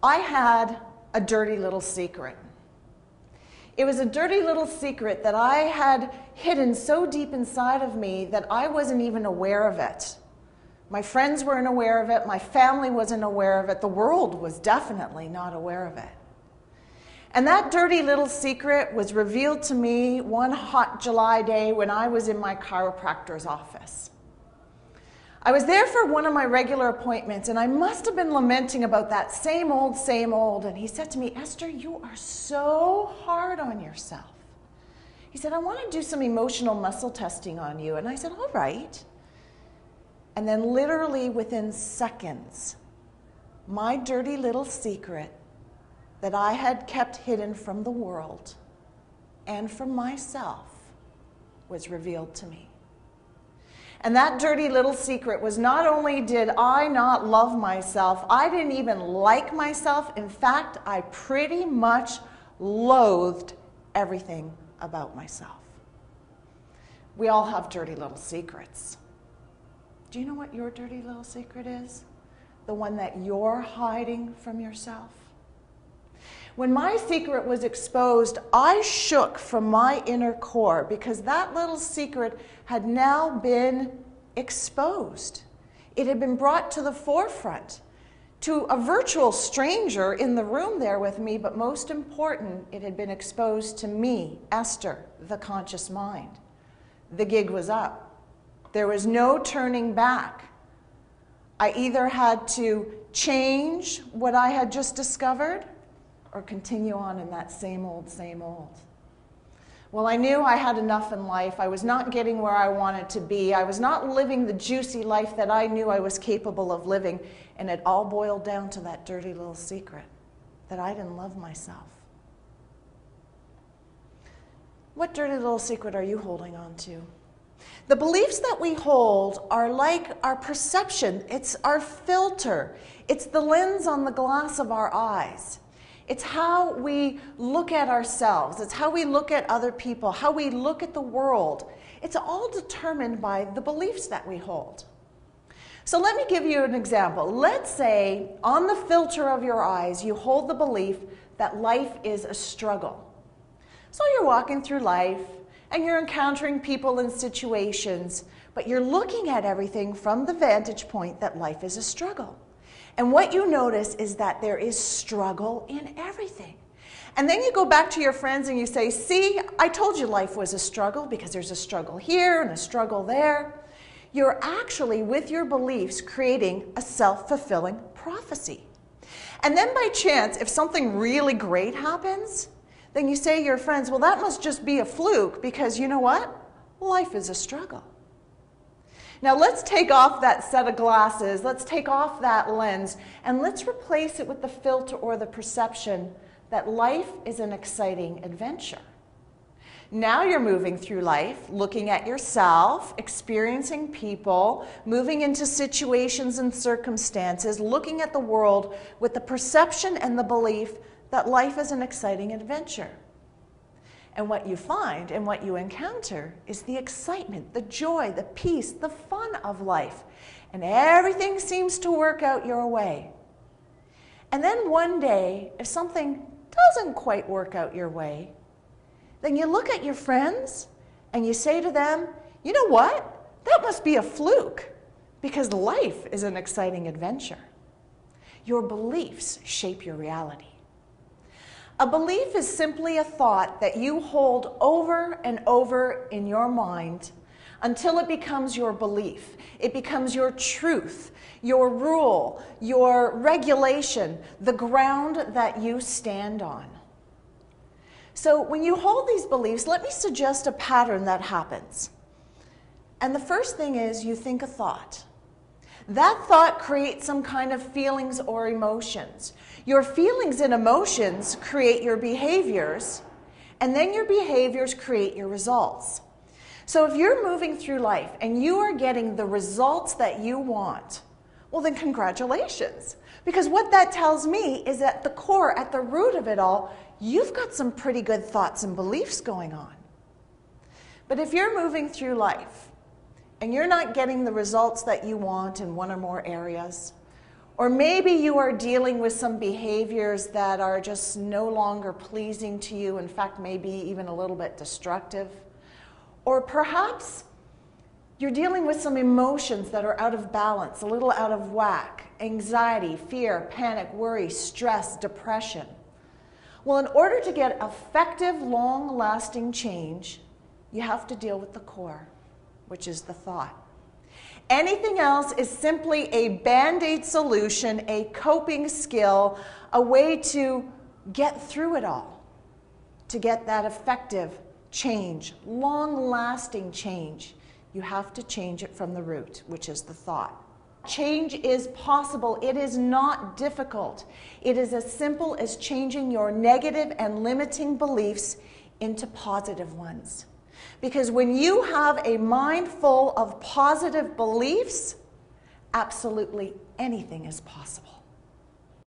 I had a dirty little secret. It was a dirty little secret that I had hidden so deep inside of me that I wasn't even aware of it. My friends weren't aware of it. My family wasn't aware of it. The world was definitely not aware of it. And that dirty little secret was revealed to me one hot July day when I was in my chiropractor's office. I was there for one of my regular appointments, and I must have been lamenting about that same old, and he said to me, "Esther, you are so hard on yourself." He said, "I want to do some emotional muscle testing on you." And I said, "All right." And then literally within seconds, my dirty little secret that I had kept hidden from the world and from myself was revealed to me. And that dirty little secret was not only did I not love myself, I didn't even like myself. In fact, I pretty much loathed everything about myself. We all have dirty little secrets. Do you know what your dirty little secret is? The one that you're hiding from yourself? When my secret was exposed, I shook from my inner core because that little secret had now been exposed. It had been brought to the forefront, to a virtual stranger in the room there with me, but most important, it had been exposed to me, Esther, the conscious mind. The gig was up. There was no turning back. I either had to change what I had just discovered or continue on in that same old. Well, I knew I had enough in life. I was not getting where I wanted to be. I was not living the juicy life that I knew I was capable of living. And it all boiled down to that dirty little secret, that I didn't love myself. What dirty little secret are you holding on to? The beliefs that we hold are like our perception. It's our filter. It's the lens on the glass of our eyes. It's how we look at ourselves. It's how we look at other people, how we look at the world. It's all determined by the beliefs that we hold. So let me give you an example. Let's say on the filter of your eyes, you hold the belief that life is a struggle. So you're walking through life and you're encountering people and situations, but you're looking at everything from the vantage point that life is a struggle. And what you notice is that there is struggle in everything. And then you go back to your friends and you say, "See, I told you life was a struggle because there's a struggle here and a struggle there." You're actually, with your beliefs, creating a self-fulfilling prophecy. And then by chance, if something really great happens, then you say to your friends, "Well, that must just be a fluke because you know what? Life is a struggle." Now let's take off that set of glasses, let's take off that lens, and let's replace it with the filter or the perception that life is an exciting adventure. Now you're moving through life, looking at yourself, experiencing people, moving into situations and circumstances, looking at the world with the perception and the belief that life is an exciting adventure. And what you find and what you encounter is the excitement, the joy, the peace, the fun of life. And everything seems to work out your way. And then one day, if something doesn't quite work out your way, then you look at your friends and you say to them, "You know what? That must be a fluke because life is an exciting adventure." Your beliefs shape your reality. A belief is simply a thought that you hold over and over in your mind until it becomes your belief. It becomes your truth, your rule, your regulation, the ground that you stand on. So when you hold these beliefs, let me suggest a pattern that happens. And the first thing is you think a thought. That thought creates some kind of feelings or emotions. Your feelings and emotions create your behaviors, and then your behaviors create your results. So if you're moving through life and you are getting the results that you want, well then congratulations. Because what that tells me is at the core, at the root of it all, you've got some pretty good thoughts and beliefs going on. But if you're moving through life and you're not getting the results that you want in one or more areas, Or maybe you are dealing with some behaviors that are just no longer pleasing to you, in fact, maybe even a little bit destructive. Or perhaps you're dealing with some emotions that are out of balance, a little out of whack. Anxiety, fear, panic, worry, stress, depression. Well, in order to get effective, long-lasting change, you have to deal with the core, which is the thought. Anything else is simply a band-aid solution, a coping skill, a way to get through it all, to get that effective change, long-lasting change. You have to change it from the root, which is the thought. Change is possible. It is not difficult. It is as simple as changing your negative and limiting beliefs into positive ones. Because when you have a mind full of positive beliefs, absolutely anything is possible.